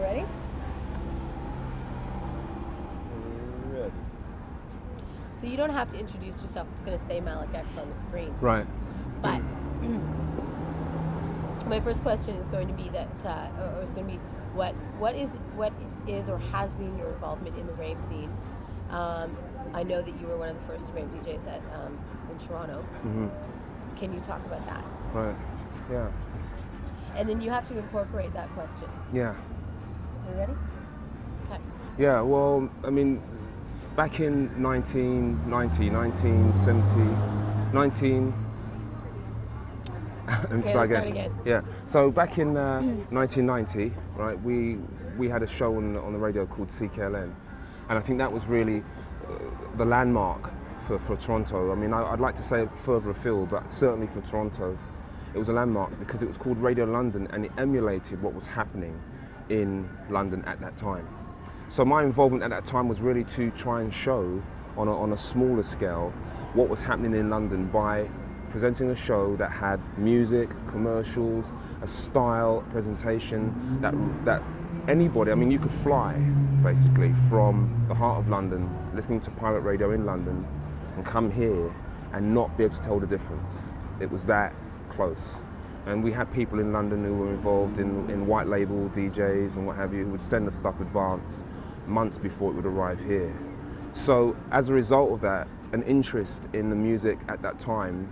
ready? Ready. So you don't have to introduce yourself. It's going to say Malik X on the screen. Right. But my first question is going to be that, or is going to be what is or has been your involvement in the rave scene? I know that you were one of the first rave DJs in Toronto. Mm-hmm. Can you talk about that? Right. Yeah. And then you have to incorporate that question. Yeah. Are you ready? Okay. Yeah. Well, I mean, back in 1990, 1970, 19. And Okay, let's start again. Yeah. So back in 1990, right, we had a show on the radio called CKLN, and I think that was really the landmark for Toronto. I mean, I'd like to say further afield, but certainly for Toronto, it was a landmark because it was called Radio London, and it emulated what was happening in London at that time. So my involvement at that time was really to try and show on a smaller scale what was happening in London by presenting a show that had music, commercials, a style, presentation that anybody, I mean, you could fly basically from the heart of London, listening to pirate radio in London, and come here and not be able to tell the difference. It was that close. And we had people in London who were involved in white label DJs and what have you, who would send the stuff advance months before it would arrive here. So as a result of that, an interest in the music at that time,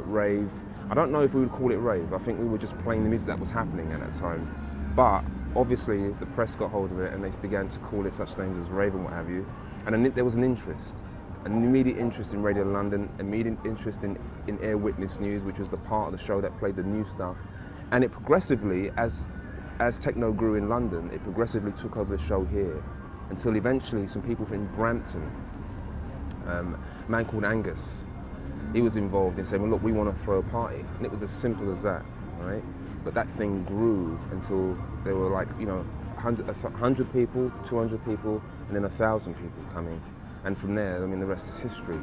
rave, I don't know if we would call it rave, I think we were just playing the music that was happening at that time. But obviously the press got hold of it and they began to call it such things as rave and what have you. And then there was an interest, an immediate interest in Radio London, immediate interest in Air Witness News, which was the part of the show that played the new stuff. And it progressively, as techno grew in London, it progressively took over the show here, until eventually some people from Brampton, a man called Angus, he was involved in saying, well, look, we want to throw a party. And it was as simple as that, right? But that thing grew until there were like, 100 people, 200 people, and then 1,000 people coming. And from there, I mean, the rest is history.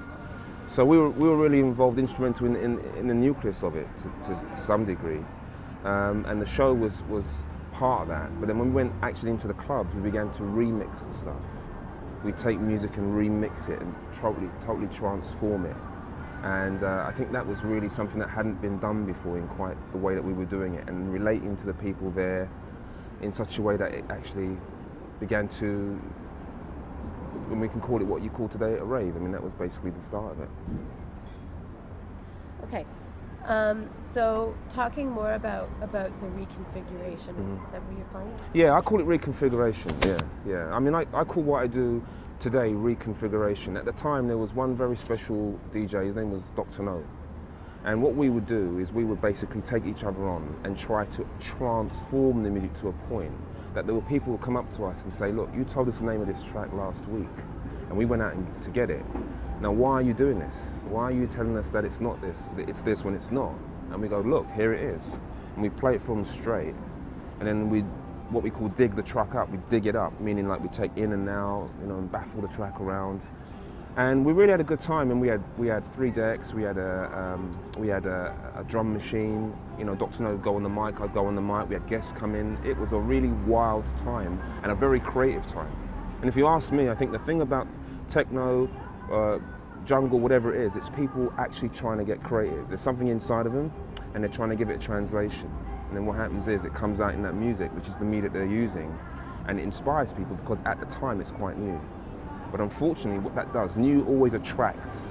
So we were really involved, instrumental in the nucleus of it to some degree. And the show was part of that. But then when we went actually into the clubs, we began to remix the stuff. We take music and remix it and totally transform it. And I think that was really something that hadn't been done before in quite the way that we were doing it, and relating to the people there in such a way that it actually began to, and we can call it what you call today a rave. I mean, that was basically the start of it. Okay. So talking more about the reconfiguration, is that what you're calling it? Yeah, I call it reconfiguration, yeah. I mean, I call what I do today reconfiguration. At the time, there was one very special DJ, his name was Dr. No. And what we would do is we would basically take each other on and try to transform the music to a point that there were people who would come up to us and say, look, you told us the name of this track last week, and we went out to get it. Now, why are you doing this? Why are you telling us that it's not this, that it's this when it's not? And we go, look, here it is. And we play it for them straight. And then what we call dig the track up, we dig it up, meaning like we take in and out, and baffle the track around. And we really had a good time, and we had 3 decks, we had a drum machine, Dr. No would go on the mic, I'd go on the mic, we had guests come in. It was a really wild time and a very creative time. And if you ask me, I think the thing about techno, jungle, whatever it is, it's people actually trying to get creative. There's something inside of them and they're trying to give it a translation. And then what happens is it comes out in that music, which is the media they're using, and it inspires people because at the time it's quite new. But unfortunately, what that does, new always attracts,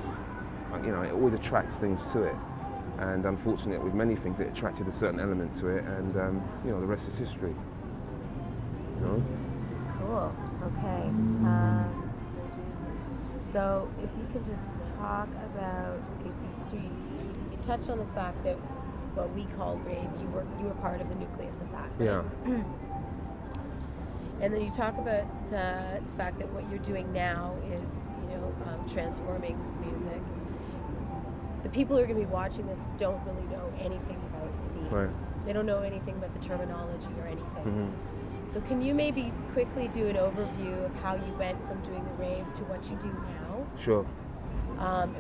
it always attracts things to it. And unfortunately, with many things, it attracted a certain element to it, and the rest is history. Cool. Okay. So if you could just talk about, so you touched on the fact that what we call rave, you were part of the nucleus of that. Right? Yeah. And then you talk about the fact that what you're doing now is, transforming music. The people who are going to be watching this don't really know anything about the scene. Right. They don't know anything about the terminology or anything. Mm-hmm. So can you maybe quickly do an overview of how you went from doing the raves to what you do now? Sure.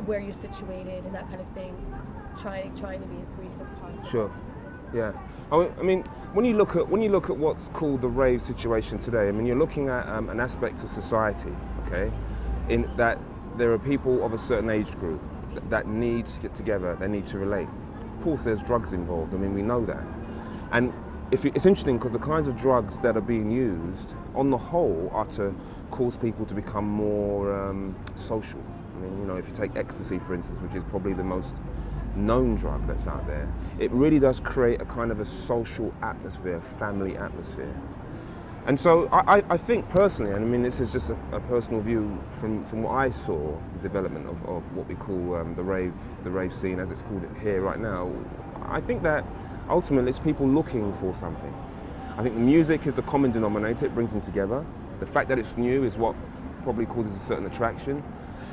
Where you're situated and that kind of thing. Trying to be as brief as possible. Sure. Yeah. I mean, when you look at what's called the rave situation today, I mean, you're looking at an aspect of society, okay, in that there are people of a certain age group that need to get together, they need to relate. Of course, there's drugs involved. I mean, we know that, and it's interesting because the kinds of drugs that are being used, on the whole, are to cause people to become more social. I mean, you know, if you take ecstasy, for instance, which is probably the most known drug that's out there, it really does create a kind of a social atmosphere, family atmosphere. And so I think personally, and I mean this is just a personal view from what I saw, the development of what we call the rave scene as it's called it here right now, I think that ultimately it's people looking for something. I think the music is the common denominator, it brings them together. The fact that it's new is what probably causes a certain attraction.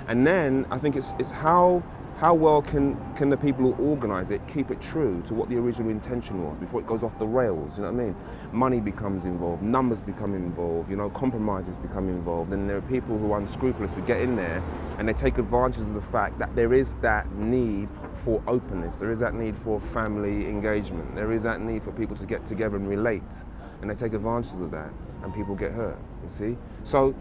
And then I think it's how well can the people who organise it keep it true to what the original intention was before it goes off the rails, you know what I mean? Money becomes involved, numbers become involved, you know, compromises become involved, and there are people who are unscrupulous who get in there and they take advantage of the fact that there is that need for openness, there is that need for family engagement, there is that need for people to get together and relate, and they take advantage of that and people get hurt, you see? So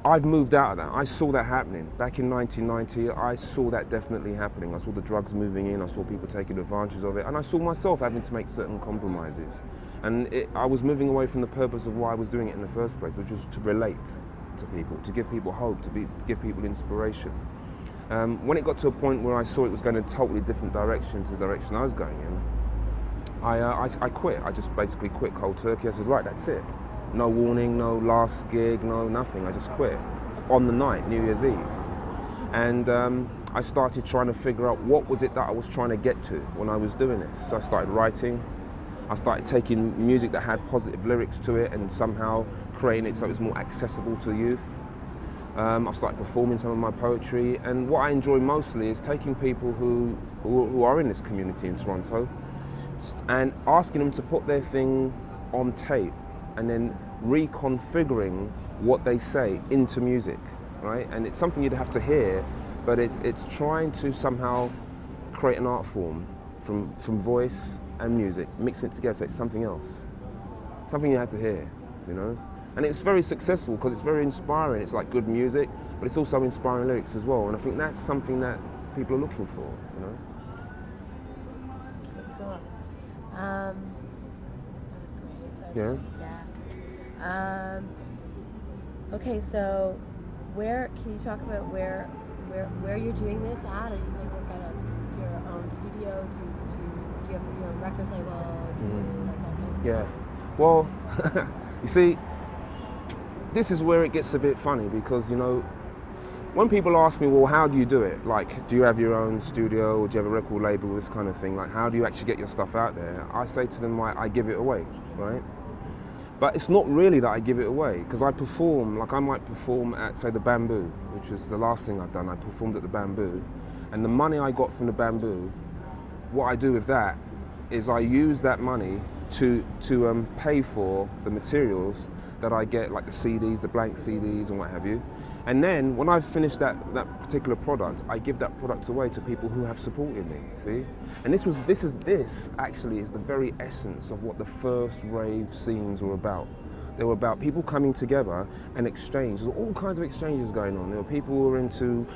I've moved out of that. I saw that happening. Back in 1990, I saw that definitely happening. I saw the drugs moving in, I saw people taking advantage of it, and I saw myself having to make certain compromises. And I was moving away from the purpose of why I was doing it in the first place, which was to relate to people, to give people hope, give people inspiration. When it got to a point where I saw it was going in a totally different direction to the direction I was going in, I quit. I just basically quit cold turkey. I said, right, that's it. No warning, no last gig, no nothing. I just quit on the night, New Year's Eve. And I started trying to figure out what was it that I was trying to get to when I was doing this. So I started writing. I started taking music that had positive lyrics to it and somehow creating it so it was more accessible to youth. I've started performing some of my poetry, and what I enjoy mostly is taking people who are in this community in Toronto and asking them to put their thing on tape and then reconfiguring what they say into music, right? And it's something you'd have to hear, but it's trying to somehow create an art form from voice and music, mixing it together so it's something else, something you have to hear, you know? And it's very successful because it's very inspiring. It's like good music, but it's also inspiring lyrics as well. And I think that's something that people are looking for, you know? Cool. That was great. Yeah. Okay, so can you talk about where you're doing this at? Or do you work out of your own studio? Do you have your own record label? Yeah. Well, you see, this is where it gets a bit funny because, you know, when people ask me, well, how do you do it? Like, do you have your own studio or do you have a record label, this kind of thing? Like, how do you actually get your stuff out there? I say to them, I give it away, right? But it's not really that I give it away, because I perform, like I might perform at, say, the Bamboo, which is the last thing I've done. I performed at the Bamboo, and the money I got from the Bamboo, what I do with that is I use that money to pay for the materials that I get, like the CDs, the blank CDs and what have you. And then when I've finished that particular product, I give that product away to people who have supported me, see? And this actually is the very essence of what the first rave scenes were about. They were about people coming together and exchange. There's all kinds of exchanges going on. There were people who were into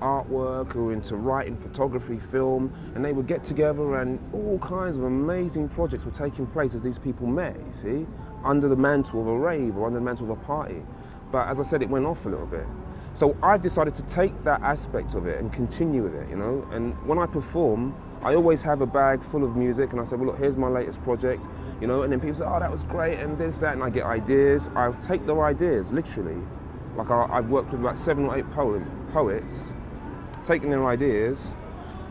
artwork, who were into writing, photography, film, and they would get together and all kinds of amazing projects were taking place as these people met, you see? Under the mantle of a rave or under the mantle of a party. But as I said, it went off a little bit. So I've decided to take that aspect of it and continue with it, you know? And when I perform, I always have a bag full of music and I say, well, look, here's my latest project, you know? And then people say, oh, that was great, and this, that, and I get ideas. I'll take their ideas, literally. Like I've worked with about 7 or 8 poets, taken their ideas,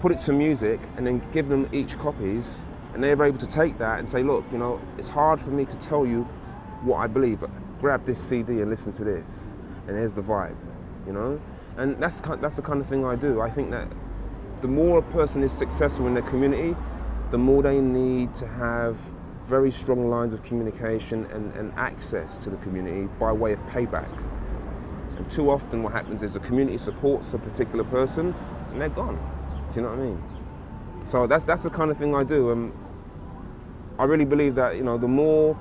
put it to music, and then give them each copies, and they're able to take that and say, look, you know, it's hard for me to tell you what I believe, but grab this CD and listen to this, and here's the vibe, you know? And that's the kind of thing I do. I think that the more a person is successful in their community, the more they need to have very strong lines of communication and access to the community by way of payback. And too often what happens is the community supports a particular person and they're gone. Do you know what I mean? So that's the kind of thing I do. I really believe that, you know, the more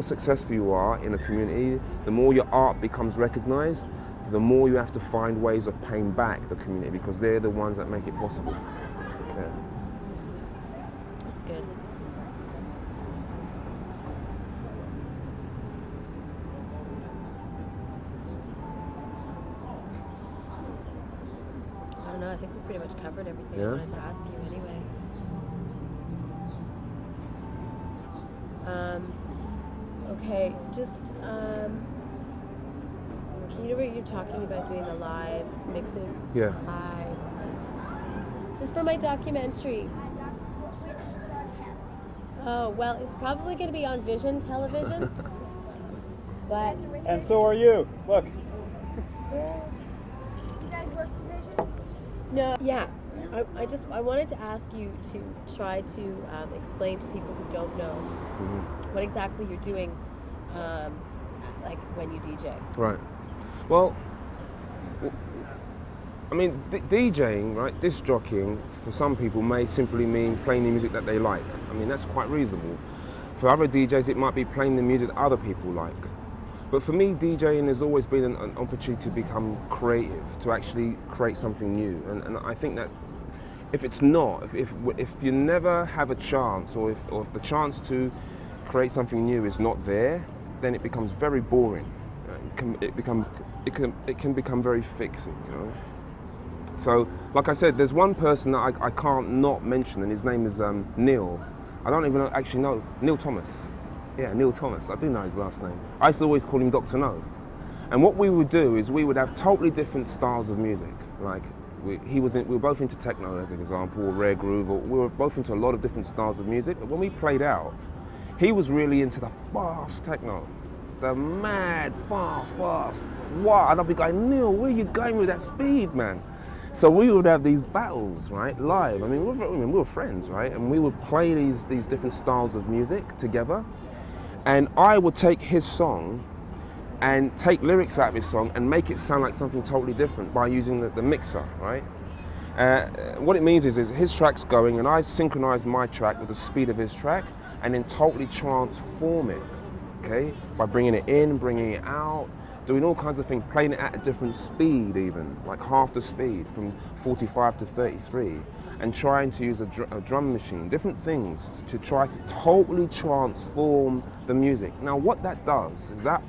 successful you are in a community, the more your art becomes recognized, the more you have to find ways of paying back the community, because they're the ones that make it possible. Yeah. That's good. I don't know, I think we pretty much covered everything I wanted to ask you anyway. Okay, just, you know what you're talking about doing the live, mixing Yeah. live. This is for my documentary. Oh, well, it's probably going to be on Vision Television. But And so are you. Look. no, yeah. I wanted to ask you to try to explain to people who don't know what exactly you're doing, like when you DJ. Right. Well, I mean, DJing, right, disc jockeying, for some people may simply mean playing the music that they like. I mean, that's quite reasonable. For other DJs, it might be playing the music that other people like. But for me, DJing has always been an opportunity to become creative, to actually create something new. And I think that if it's not, if you never have a chance, or if the chance to create something new is not there, then it becomes very boring. It can become very fixing, you know. So, like I said, there's one person that I can't not mention, and his name is Neil. I don't even actually know Neil Thomas. Yeah, Neil Thomas. I do know his last name. I used to always call him Dr. No. And what we would do is we would have totally different styles of music. Like we were both into techno, as an example, or rare groove, or we were both into a lot of different styles of music. But when we played out, he was really into the fast techno, the mad fast. Wow! And I'd be going, Neil, where are you going with that speed, man? So we would have these battles, right, live. I mean, we were friends, right? And we would play these different styles of music together. And I would take his song and take lyrics out of his song and make it sound like something totally different by using the mixer, right? What it means is his track's going and I synchronize my track with the speed of his track and then totally transform it, okay? By bringing it in, bringing it out, doing all kinds of things, playing it at a different speed even, like half the speed, from 45 to 33, and trying to use a drum machine, different things to try to totally transform the music. Now what that does is that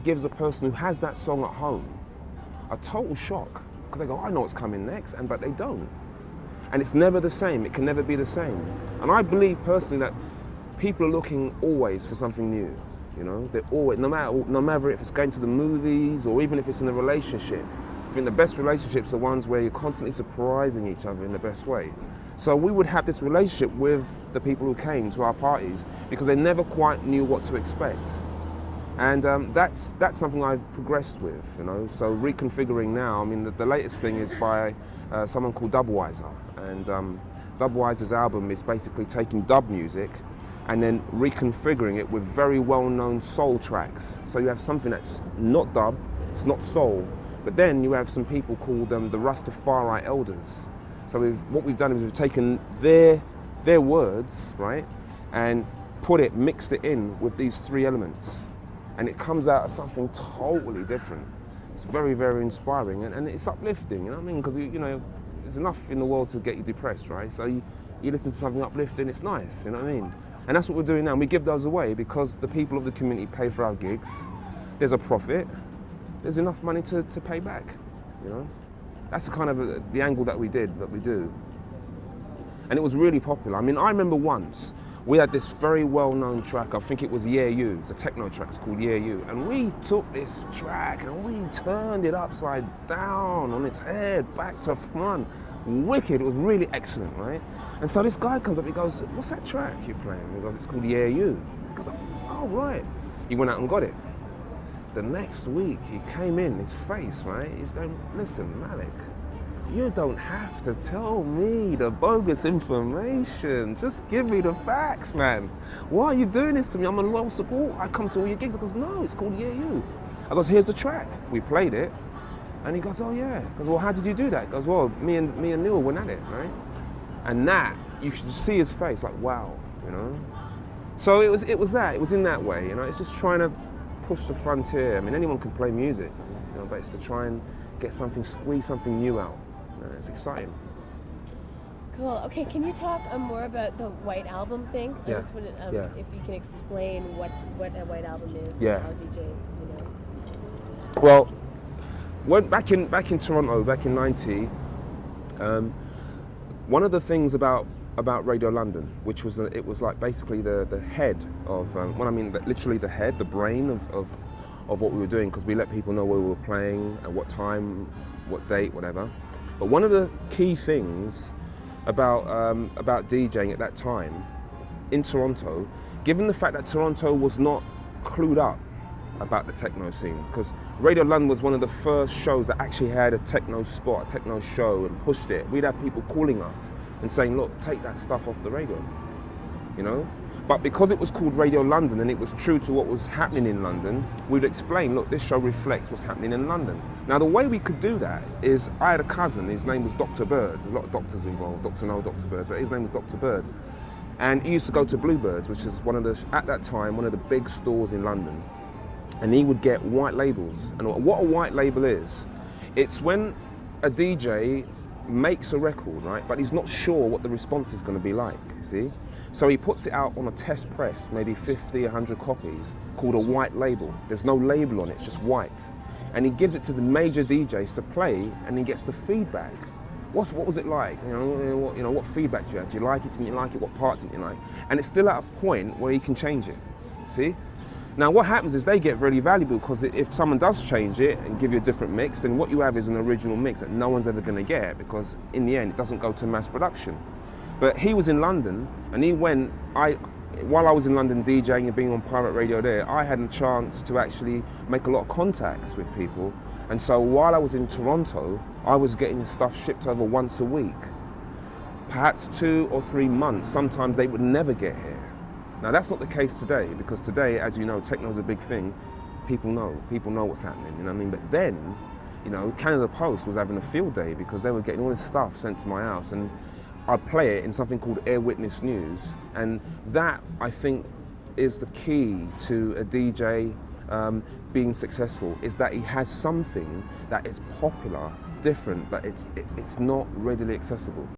gives a person who has that song at home a total shock, because they go, I know what's coming next, but they don't. And it's never the same, it can never be the same. And I believe personally that people are looking always for something new. You know, they're always, no matter if it's going to the movies or even if it's in a relationship. I think the best relationships are ones where you're constantly surprising each other in the best way. So we would have this relationship with the people who came to our parties because they never quite knew what to expect. And that's something I've progressed with, you know. So Reconfiguring now, I mean, the latest thing is by someone called Dubwiser. And Dubwiser's album is basically taking dub music and then reconfiguring it with very well-known soul tracks. So you have something that's not dub, it's not soul, but then you have some people called the Rastafari elders. So what we've done is we've taken their words, right, and mixed it in with these three elements. And it comes out as something totally different. It's very, very inspiring, and it's uplifting, you know what I mean? Because, you know, there's enough in the world to get you depressed, right? So you listen to something uplifting, it's nice, you know what I mean? And that's what we're doing now. We give those away because the people of the community pay for our gigs. There's a profit. There's enough money to pay back, you know? That's the kind of the angle that we do. And it was really popular. I mean, I remember once, we had this very well-known track, I think it was Yeah You, it's a techno track, it's called Yeah You. And we took this track and we turned it upside down on its head, back to front. Wicked, it was really excellent, right? And so this guy comes up, he goes, what's that track you're playing? He goes, it's called Yeah You. He goes, oh, right. He went out and got it. The next week, he came in, his face, right? He's going, listen, Malik, you don't have to tell me the bogus information. Just give me the facts, man. Why are you doing this to me? I'm a loyal support. I come to all your gigs. I goes, no, it's called Yeah You. I goes, here's the track. We played it. And he goes, oh yeah. I goes, well, how did you do that? He goes, well, me and Neil went at it, right? And that you could just see his face, like wow, you know. So it was in that way, you know. It's just trying to push the frontier. I mean, anyone can play music, you know, but it's to try and get something, squeeze something new out. You know, it's exciting. Cool. Okay, can you talk more about the White Album thing? Yeah. I just wanted, Yeah. if you can explain what a White Album is, Yeah. and how DJs, you know. Well, back in Toronto, back in '90, one of the things about Radio London, which was it was like basically the head of literally the head, the brain of what we were doing, because we let people know where we were playing, at what time, what date, whatever. But one of the key things about DJing at that time in Toronto, given the fact that Toronto was not clued up about the techno scene, because Radio London was one of the first shows that actually had a techno spot, a techno show, and pushed it. We'd have people calling us and saying, look, take that stuff off the radio, you know? But because it was called Radio London and it was true to what was happening in London, we'd explain, look, this show reflects what's happening in London. Now, the way we could do that is, I had a cousin, his name was Dr. Bird. There's a lot of doctors involved, Dr. No, Dr. Bird, but his name was Dr. Bird. And he used to go to Bluebirds, which is at that time, one of the big stores in London. And he would get white labels. And what a white label is, it's when a DJ makes a record, right, but he's not sure what the response is going to be like, see? So he puts it out on a test press, maybe 50, 100 copies, called a white label. There's no label on it, it's just white. And he gives it to the major DJs to play, and he gets the feedback. What was it like? What feedback do you have? Do you like it? Didn't you like it? What part didn't you like? And it's still at a point where he can change it, see? Now what happens is they get really valuable, because if someone does change it and give you a different mix, then what you have is an original mix that no one's ever going to get, because in the end it doesn't go to mass production. But he was in London, and while I was in London DJing and being on pirate radio there, I had a chance to actually make a lot of contacts with people. And so while I was in Toronto, I was getting stuff shipped over once a week, perhaps 2 or 3 months. Sometimes they would never get here. Now that's not the case today, because today, as you know, techno's a big thing. People know what's happening, you know what I mean? But then, you know, Canada Post was having a field day, because they were getting all this stuff sent to my house, and I'd play it in something called Air Witness News. And that, I think, is the key to a DJ being successful, is that he has something that is popular, different, but it's not readily accessible.